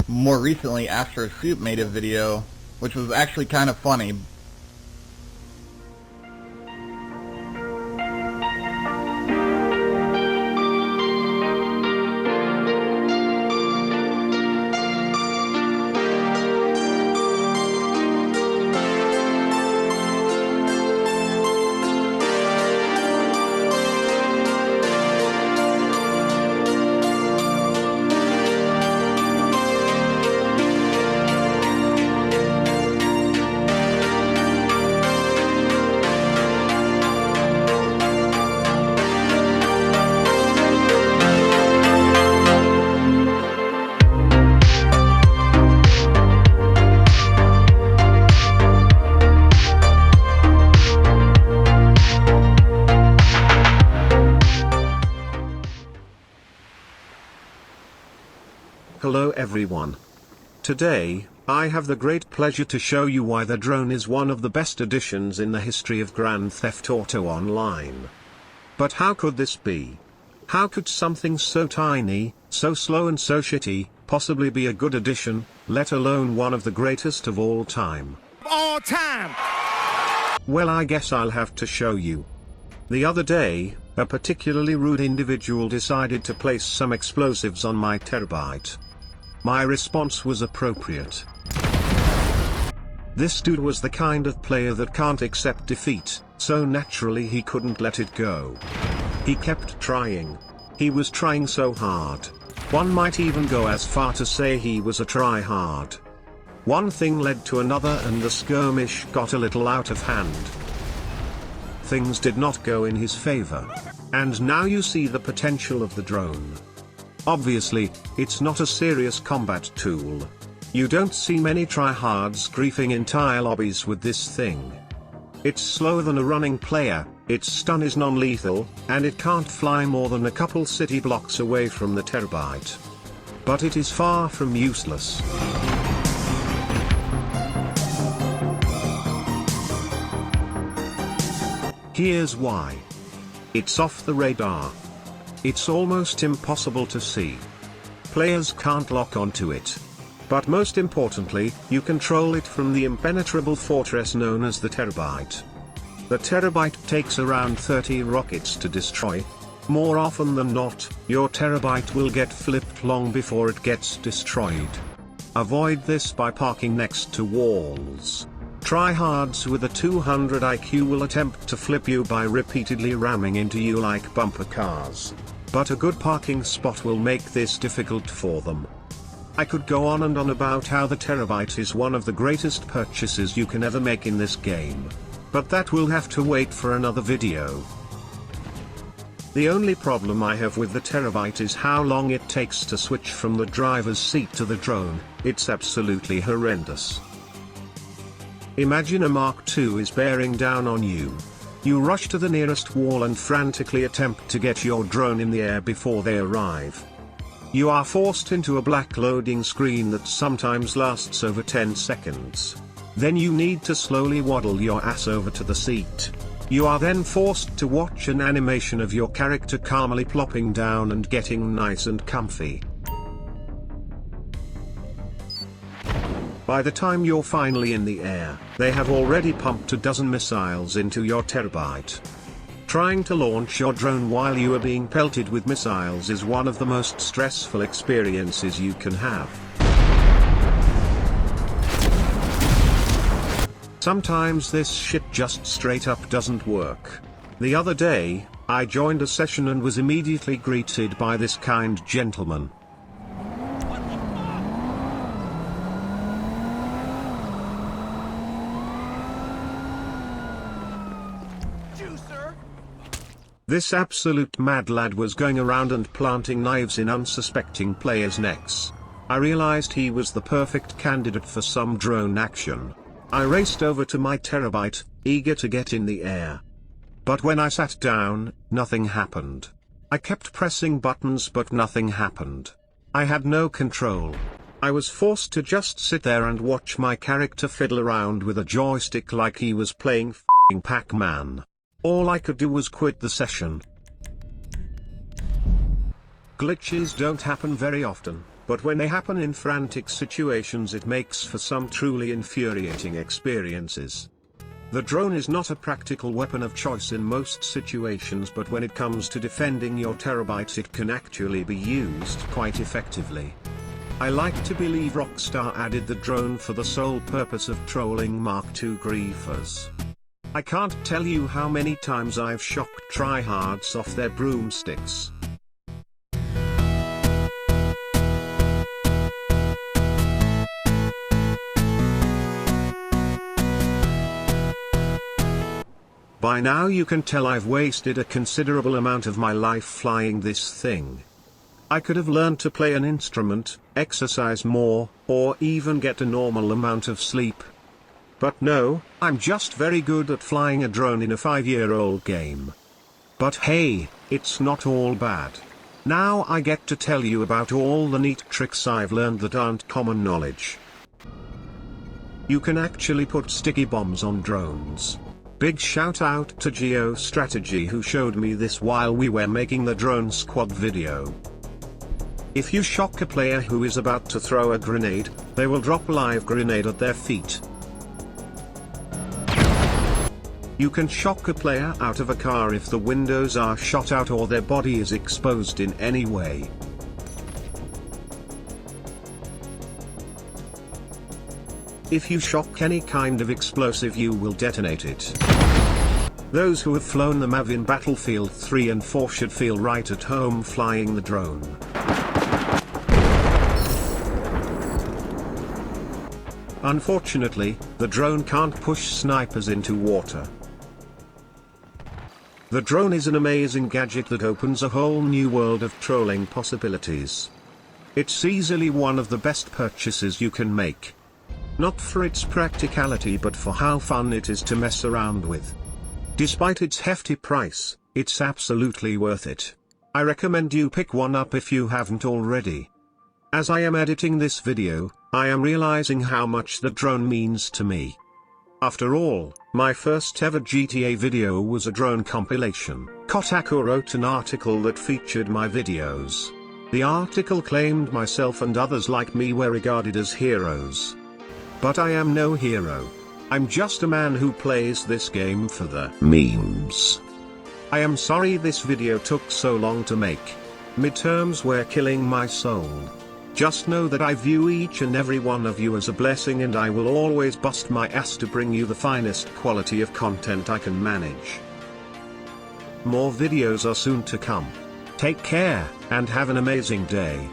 More recently, astrosoup made a video, which was actually kind of funny. Hello everyone. Today, I have the great pleasure to show you why the drone is one of the best additions in the history of Grand Theft Auto Online. But how could this be? How could something so tiny, so slow and so shitty, possibly be a good addition, let alone one of the greatest of all time? All time! Well, I guess I'll have to show you. The other day, a particularly rude individual decided to place some explosives on my terrorbyte. My response was appropriate. This dude was the kind of player that can't accept defeat, so naturally he couldn't let it go. He kept trying. He was trying so hard. One might even go as far to say he was a tryhard. One thing led to another and the skirmish got a little out of hand. Things did not go in his favor. And now you see the potential of the drone. Obviously, it's not a serious combat tool. You don't see many tryhards griefing entire lobbies with this thing. It's slower than a running player, its stun is non-lethal, and it can't fly more than a couple city blocks away from the terrorbyte. But it is far from useless. Here's why. It's off the radar. It's almost impossible to see. Players can't lock onto it. But most importantly, you control it from the impenetrable fortress known as the terrorbyte. The terrorbyte takes around 30 rockets to destroy. More often than not, your terrorbyte will get flipped long before it gets destroyed. Avoid this by parking next to walls. Tryhards with a 200 IQ will attempt to flip you by repeatedly ramming into you like bumper cars. But a good parking spot will make this difficult for them. I could go on and on about how the terrorbyte is one of the greatest purchases you can ever make in this game. But that will have to wait for another video. The only problem I have with the terrorbyte is how long it takes to switch from the driver's seat to the drone. It's absolutely horrendous. Imagine a Mark II is bearing down on you. You rush to the nearest wall and frantically attempt to get your drone in the air before they arrive. You are forced into a black loading screen that sometimes lasts over 10 seconds. Then you need to slowly waddle your ass over to the seat. You are then forced to watch an animation of your character calmly plopping down and getting nice and comfy. By the time you're finally in the air, they have already pumped a dozen missiles into your terrorbyte. Trying to launch your drone while you are being pelted with missiles is one of the most stressful experiences you can have. Sometimes this shit just straight up doesn't work. The other day, I joined a session and was immediately greeted by this kind gentleman. This absolute mad lad was going around and planting knives in unsuspecting players' necks. I realized he was the perfect candidate for some drone action. I raced over to my terrorbyte, eager to get in the air. But when I sat down, nothing happened. I kept pressing buttons but nothing happened. I had no control. I was forced to just sit there and watch my character fiddle around with a joystick like he was playing f***ing Pac-Man. All I could do was quit the session. Glitches don't happen very often. but when they happen in frantic situations it makes for some truly infuriating experiences. The drone is not a practical weapon of choice in most situations, but when it comes to defending your terabytes it can actually be used quite effectively. I like to believe Rockstar added the drone for the sole purpose of trolling Mark II griefers. I can't tell you how many times I've shocked tryhards off their broomsticks. By now you can tell I've wasted a considerable amount of my life flying this thing. I could have learned to play an instrument, exercise more, or even get a normal amount of sleep. But no, I'm just very good at flying a drone in a 5-year-old game. But hey, it's not all bad. Now I get to tell you about all the neat tricks I've learned that aren't common knowledge. You can actually put sticky bombs on drones. Big shout out to GeoStrategy who showed me this while we were making the drone squad video. If you shock a player who is about to throw a grenade, they will drop a live grenade at their feet. You can shock a player out of a car if the windows are shot out or their body is exposed in any way. If you shock any kind of explosive you will detonate it. Those who have flown the MAV in Battlefield 3 and 4 should feel right at home flying the drone. Unfortunately, the drone can't push snipers into water. The drone is an amazing gadget that opens a whole new world of trolling possibilities. It's easily one of the best purchases you can make. Not for its practicality but for how fun it is to mess around with. Despite its hefty price, it's absolutely worth it. I recommend you pick one up if you haven't already. As I am editing this video, I am realizing how much the drone means to me. After all, my first ever GTA video was a drone compilation. Kotaku wrote an article that featured my videos. The article claimed myself and others like me were regarded as heroes. But I am no hero. I'm just a man who plays this game for the memes. I am sorry this video took so long to make. Midterms were killing my soul. Just know that I view each and every one of you as a blessing and I will always bust my ass to bring you the finest quality of content I can manage. More videos are soon to come. Take care, and have an amazing day.